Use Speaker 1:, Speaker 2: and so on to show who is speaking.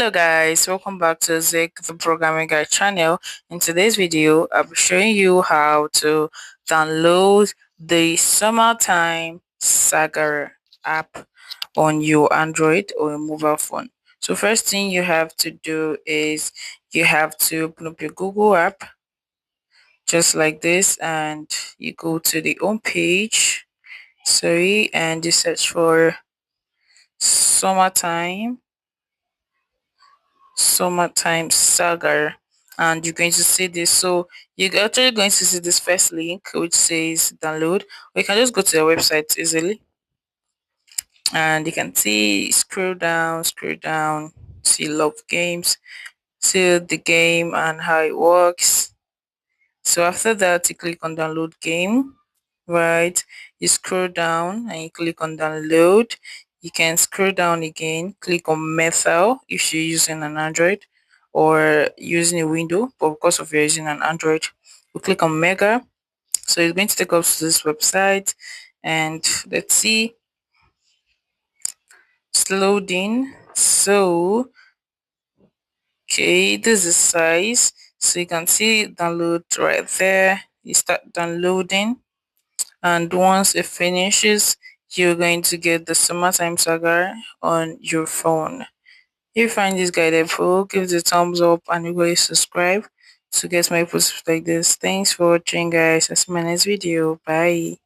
Speaker 1: Hello guys, welcome back to Zik the Programming Guide channel. In today's video, I'll be showing you how to download the Summertime Saga app on your Android or your mobile phone. So first thing you have to do is you have to open up your Google app just like this, and you go to the home page, and you search for Summertime Saga, and you're going to see this. So you're actually going to see this first link which says download, or you can just go to the website easily, and you can see scroll down, see love games, see the game and how it works. So after that, you click on download game, right? You scroll down and you click on download. You can scroll down again, click on methyl if you're using an Android or using a window, but because of you're using an Android, you click on mega. So it's going to take us to this website, and let's see, it's loading. So okay, this is size. So you can see download right there. You start downloading, and once it finishes, you're going to get the Summertime Saga on your phone. If you find this guide helpful, give it a thumbs up and you guys subscribe to get my posts like this. Thanks for watching guys. I'll see you in my next video. Bye.